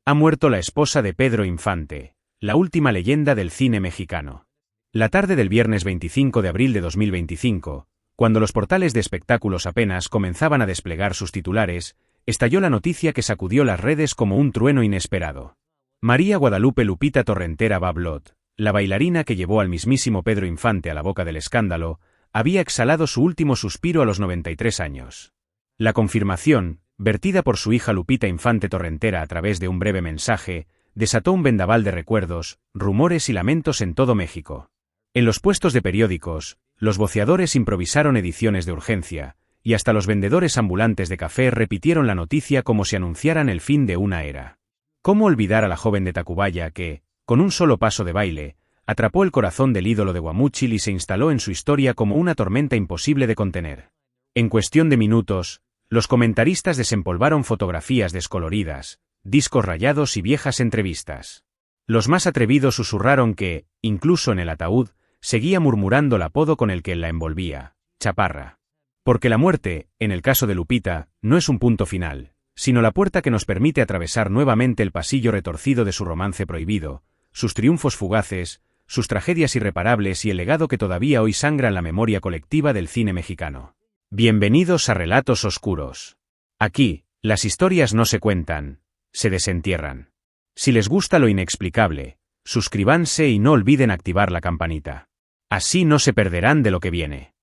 Ha muerto la esposa de Pedro Infante, la última leyenda del cine mexicano. La tarde del viernes 25 de abril de 2025, cuando los portales de espectáculos apenas comenzaban a desplegar sus titulares, estalló la noticia que sacudió las redes como un trueno inesperado. María Guadalupe Lupita Torrentera Bablot, la bailarina que llevó al mismísimo Pedro Infante a la boca del escándalo, había exhalado su último suspiro a los 93 años. La confirmación, vertida por su hija Lupita Infante Torrentera a través de un breve mensaje, desató un vendaval de recuerdos, rumores y lamentos en todo México. En los puestos de periódicos, los voceadores improvisaron ediciones de urgencia, y hasta los vendedores ambulantes de café repitieron la noticia como si anunciaran el fin de una era. ¿Cómo olvidar a la joven de Tacubaya que, con un solo paso de baile, atrapó el corazón del ídolo de Guamúchil y se instaló en su historia como una tormenta imposible de contener? En cuestión de minutos, los comentaristas desempolvaron fotografías descoloridas, discos rayados y viejas entrevistas. Los más atrevidos susurraron que, incluso en el ataúd, seguía murmurando el apodo con el que la envolvía, Chaparra. Porque la muerte, en el caso de Lupita, no es un punto final, sino la puerta que nos permite atravesar nuevamente el pasillo retorcido de su romance prohibido, sus triunfos fugaces, sus tragedias irreparables y el legado que todavía hoy sangra en la memoria colectiva del cine mexicano. Bienvenidos a Relatos Oscuros. Aquí, las historias no se cuentan, se desentierran. Si les gusta lo inexplicable, suscríbanse y no olviden activar la campanita. Así no se perderán de lo que viene.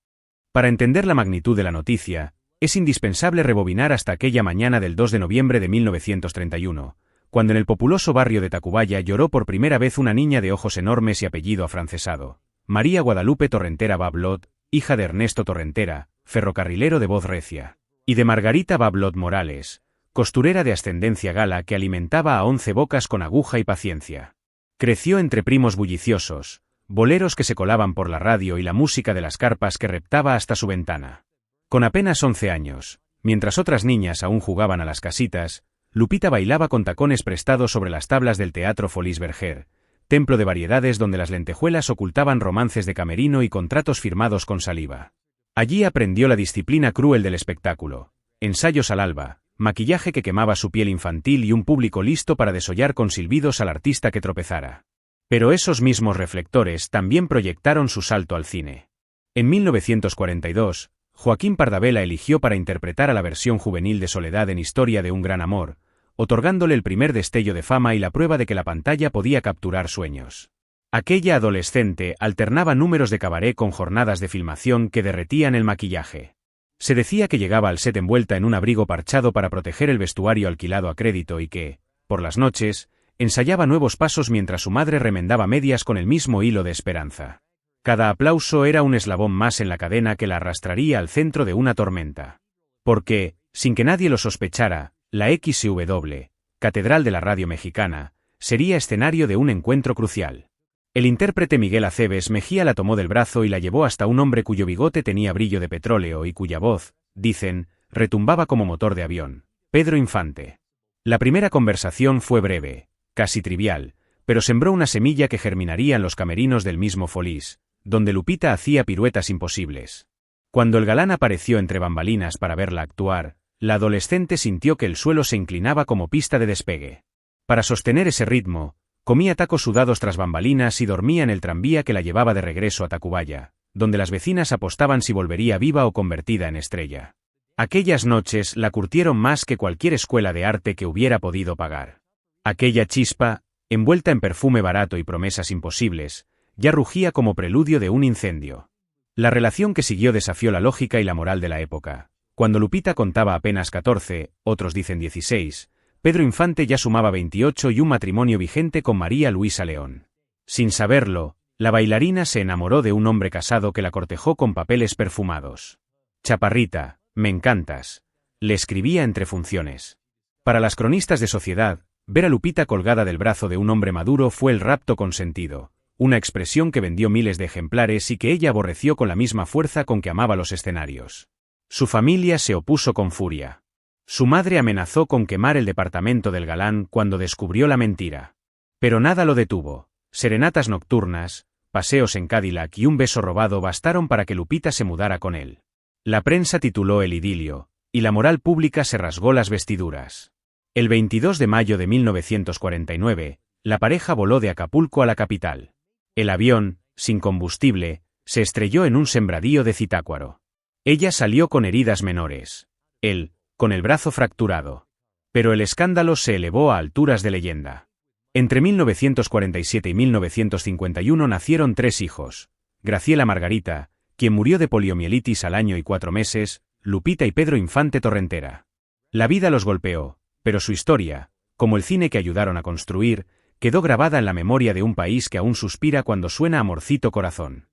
Para entender la magnitud de la noticia, es indispensable rebobinar hasta aquella mañana del 2 de noviembre de 1931, cuando en el populoso barrio de Tacubaya lloró por primera vez una niña de ojos enormes y apellido afrancesado, María Guadalupe Torrentera Bablot, hija de Ernesto Torrentera, ferrocarrilero de voz recia, y de Margarita Bablot Morales, costurera de ascendencia gala que alimentaba a 11 bocas con aguja y paciencia. Creció entre primos bulliciosos, boleros que se colaban por la radio y la música de las carpas que reptaba hasta su ventana. Con apenas 11 años, mientras otras niñas aún jugaban a las casitas, Lupita bailaba con tacones prestados sobre las tablas del Teatro Folies Bergère, templo de variedades donde las lentejuelas ocultaban romances de camerino y contratos firmados con saliva. Allí aprendió la disciplina cruel del espectáculo, ensayos al alba, maquillaje que quemaba su piel infantil y un público listo para desollar con silbidos al artista que tropezara. Pero esos mismos reflectores también proyectaron su salto al cine. En 1942, Joaquín Pardavé eligió para interpretar a la versión juvenil de Soledad en Historia de un gran amor, otorgándole el primer destello de fama y la prueba de que la pantalla podía capturar sueños. Aquella adolescente alternaba números de cabaret con jornadas de filmación que derretían el maquillaje. Se decía que llegaba al set envuelta en un abrigo parchado para proteger el vestuario alquilado a crédito y que, por las noches, ensayaba nuevos pasos mientras su madre remendaba medias con el mismo hilo de esperanza. Cada aplauso era un eslabón más en la cadena que la arrastraría al centro de una tormenta. Porque, sin que nadie lo sospechara, la XW, Catedral de la Radio Mexicana, sería escenario de un encuentro crucial. El intérprete Miguel Aceves Mejía la tomó del brazo y la llevó hasta un hombre cuyo bigote tenía brillo de petróleo y cuya voz, dicen, retumbaba como motor de avión, Pedro Infante. La primera conversación fue breve, casi trivial, pero sembró una semilla que germinaría en los camerinos del mismo Folies, donde Lupita hacía piruetas imposibles. Cuando el galán apareció entre bambalinas para verla actuar, la adolescente sintió que el suelo se inclinaba como pista de despegue. Para sostener ese ritmo, comía tacos sudados tras bambalinas y dormía en el tranvía que la llevaba de regreso a Tacubaya, donde las vecinas apostaban si volvería viva o convertida en estrella. Aquellas noches la curtieron más que cualquier escuela de arte que hubiera podido pagar. Aquella chispa, envuelta en perfume barato y promesas imposibles, ya rugía como preludio de un incendio. La relación que siguió desafió la lógica y la moral de la época. Cuando Lupita contaba apenas 14, otros dicen 16, Pedro Infante ya sumaba 28 y un matrimonio vigente con María Luisa León. Sin saberlo, la bailarina se enamoró de un hombre casado que la cortejó con papeles perfumados. Chaparrita, me encantas, le escribía entre funciones. Para las cronistas de sociedad, ver a Lupita colgada del brazo de un hombre maduro fue el rapto consentido, una expresión que vendió miles de ejemplares y que ella aborreció con la misma fuerza con que amaba los escenarios. Su familia se opuso con furia. Su madre amenazó con quemar el departamento del galán cuando descubrió la mentira. Pero nada lo detuvo. Serenatas nocturnas, paseos en Cadillac y un beso robado bastaron para que Lupita se mudara con él. La prensa tituló el idilio, y la moral pública se rasgó las vestiduras. El 22 de mayo de 1949, la pareja voló de Acapulco a la capital. El avión, sin combustible, se estrelló en un sembradío de Zitácuaro. Ella salió con heridas menores. Él, con el brazo fracturado. Pero el escándalo se elevó a alturas de leyenda. Entre 1947 y 1951 nacieron 3 hijos. Graciela Margarita, quien murió de poliomielitis al año y 4 meses, Lupita y Pedro Infante Torrentera. La vida los golpeó, pero su historia, como el cine que ayudaron a construir, quedó grabada en la memoria de un país que aún suspira cuando suena Amorcito Corazón.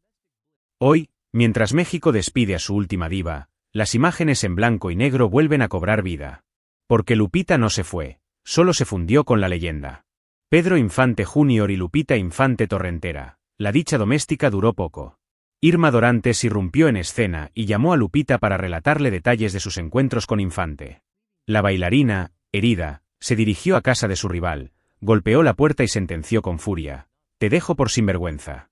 Hoy, mientras México despide a su última diva, las imágenes en blanco y negro vuelven a cobrar vida. Porque Lupita no se fue, solo se fundió con la leyenda. Pedro Infante Jr. y Lupita Infante Torrentera, la dicha doméstica duró poco. Irma Dorantes irrumpió en escena y llamó a Lupita para relatarle detalles de sus encuentros con Infante. La bailarina, herida, se dirigió a casa de su rival, golpeó la puerta y sentenció con furia: «Te dejo por sinvergüenza».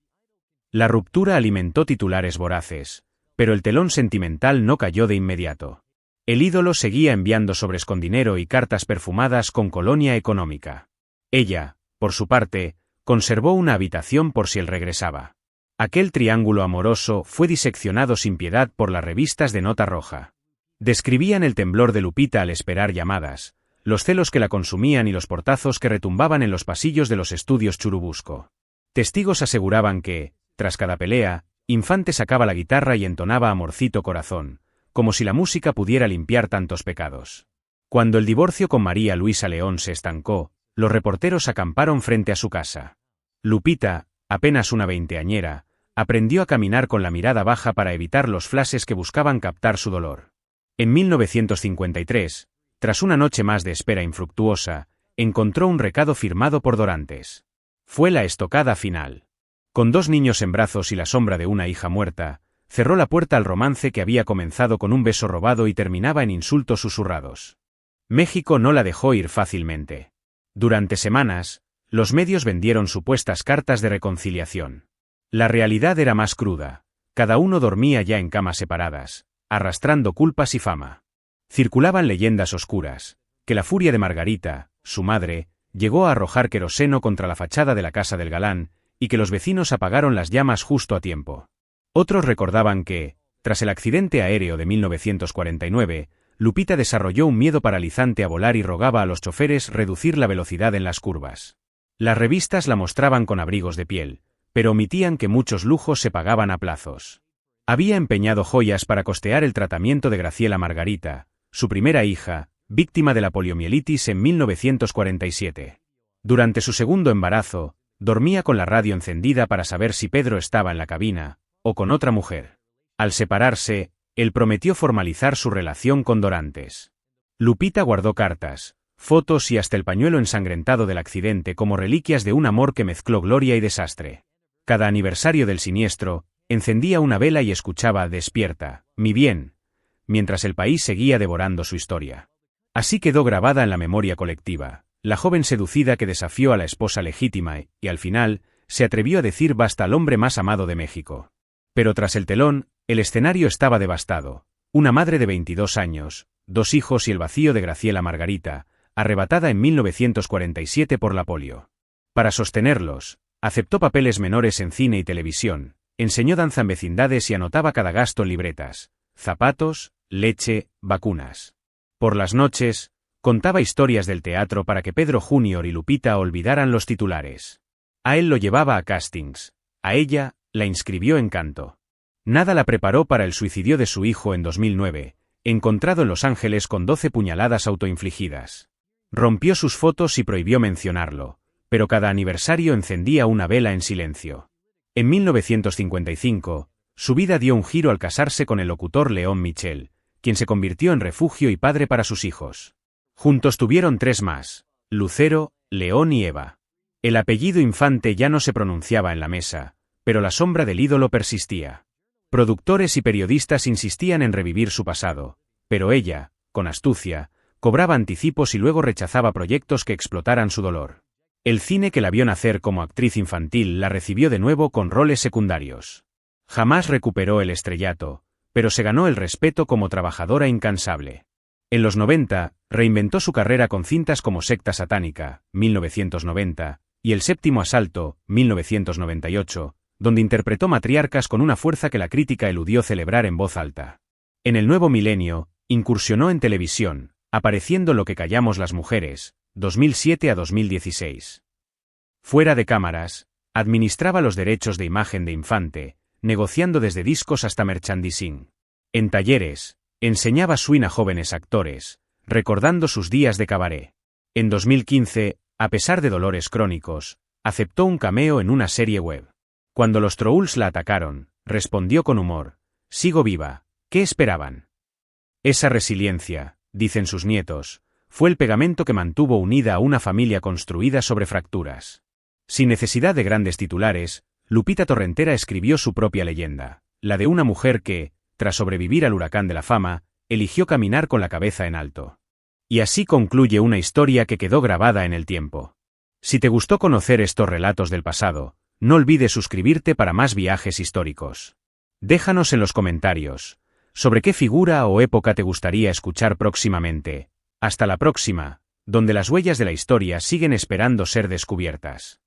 La ruptura alimentó titulares voraces, pero el telón sentimental no cayó de inmediato. El ídolo seguía enviando sobres con dinero y cartas perfumadas con colonia económica. Ella, por su parte, conservó una habitación por si él regresaba. Aquel triángulo amoroso fue diseccionado sin piedad por las revistas de nota roja. Describían el temblor de Lupita al esperar llamadas, los celos que la consumían y los portazos que retumbaban en los pasillos de los estudios Churubusco. Testigos aseguraban que, tras cada pelea, Infante sacaba la guitarra y entonaba Amorcito Corazón, como si la música pudiera limpiar tantos pecados. Cuando el divorcio con María Luisa León se estancó, los reporteros acamparon frente a su casa. Lupita, apenas una veinteañera, aprendió a caminar con la mirada baja para evitar los flashes que buscaban captar su dolor. En 1953, tras una noche más de espera infructuosa, encontró un recado firmado por Dorantes. Fue la estocada final. Con 2 niños en brazos y la sombra de una hija muerta, cerró la puerta al romance que había comenzado con un beso robado y terminaba en insultos susurrados. México no la dejó ir fácilmente. Durante semanas, los medios vendieron supuestas cartas de reconciliación. La realidad era más cruda. Cada uno dormía ya en camas separadas, arrastrando culpas y fama. Circulaban leyendas oscuras, que la furia de Margarita, su madre, llegó a arrojar queroseno contra la fachada de la casa del galán, y que los vecinos apagaron las llamas justo a tiempo. Otros recordaban que, tras el accidente aéreo de 1949, Lupita desarrolló un miedo paralizante a volar y rogaba a los choferes reducir la velocidad en las curvas. Las revistas la mostraban con abrigos de piel, pero omitían que muchos lujos se pagaban a plazos. Había empeñado joyas para costear el tratamiento de Graciela Margarita, su primera hija, víctima de la poliomielitis en 1947. Durante su segundo embarazo, dormía con la radio encendida para saber si Pedro estaba en la cabina, o con otra mujer. Al separarse, él prometió formalizar su relación con Dorantes. Lupita guardó cartas, fotos y hasta el pañuelo ensangrentado del accidente como reliquias de un amor que mezcló gloria y desastre. Cada aniversario del siniestro, encendía una vela y escuchaba «Despierta, mi bien», mientras el país seguía devorando su historia. Así quedó grabada en la memoria colectiva, la joven seducida que desafió a la esposa legítima y, al final, se atrevió a decir basta al hombre más amado de México. Pero tras el telón, el escenario estaba devastado. Una madre de 22 años, 2 hijos y el vacío de Graciela Margarita, arrebatada en 1947 por la polio. Para sostenerlos, aceptó papeles menores en cine y televisión, enseñó danza en vecindades y anotaba cada gasto en libretas: zapatos, leche, vacunas. Por las noches, contaba historias del teatro para que Pedro Jr. y Lupita olvidaran los titulares. A él lo llevaba a castings, a ella, la inscribió en canto. Nada la preparó para el suicidio de su hijo en 2009, encontrado en Los Ángeles con 12 puñaladas autoinfligidas. Rompió sus fotos y prohibió mencionarlo, pero cada aniversario encendía una vela en silencio. En 1955, su vida dio un giro al casarse con el locutor León Michel, quien se convirtió en refugio y padre para sus hijos. Juntos tuvieron 3 más: Lucero, León y Eva. El apellido Infante ya no se pronunciaba en la mesa, pero la sombra del ídolo persistía. Productores y periodistas insistían en revivir su pasado, pero ella, con astucia, cobraba anticipos y luego rechazaba proyectos que explotaran su dolor. El cine que la vio nacer como actriz infantil la recibió de nuevo con roles secundarios. Jamás recuperó el estrellato, pero se ganó el respeto como trabajadora incansable. En los 90, reinventó su carrera con cintas como Secta Satánica, 1990, y El Séptimo Asalto, 1998, donde interpretó matriarcas con una fuerza que la crítica eludió celebrar en voz alta. En el nuevo milenio, incursionó en televisión, apareciendo en Lo que callamos las mujeres, 2007 a 2016. Fuera de cámaras, administraba los derechos de imagen de Infante, negociando desde discos hasta merchandising. En talleres, enseñaba swing a jóvenes actores, recordando sus días de cabaret. En 2015, a pesar de dolores crónicos, aceptó un cameo en una serie web. Cuando los trolls la atacaron, respondió con humor: «Sigo viva, ¿qué esperaban?». Esa resiliencia, dicen sus nietos, fue el pegamento que mantuvo unida a una familia construida sobre fracturas. Sin necesidad de grandes titulares, Lupita Torrentera escribió su propia leyenda, la de una mujer que, tras sobrevivir al huracán de la fama, eligió caminar con la cabeza en alto. Y así concluye una historia que quedó grabada en el tiempo. Si te gustó conocer estos relatos del pasado, no olvides suscribirte para más viajes históricos. Déjanos en los comentarios sobre qué figura o época te gustaría escuchar próximamente. Hasta la próxima, donde las huellas de la historia siguen esperando ser descubiertas.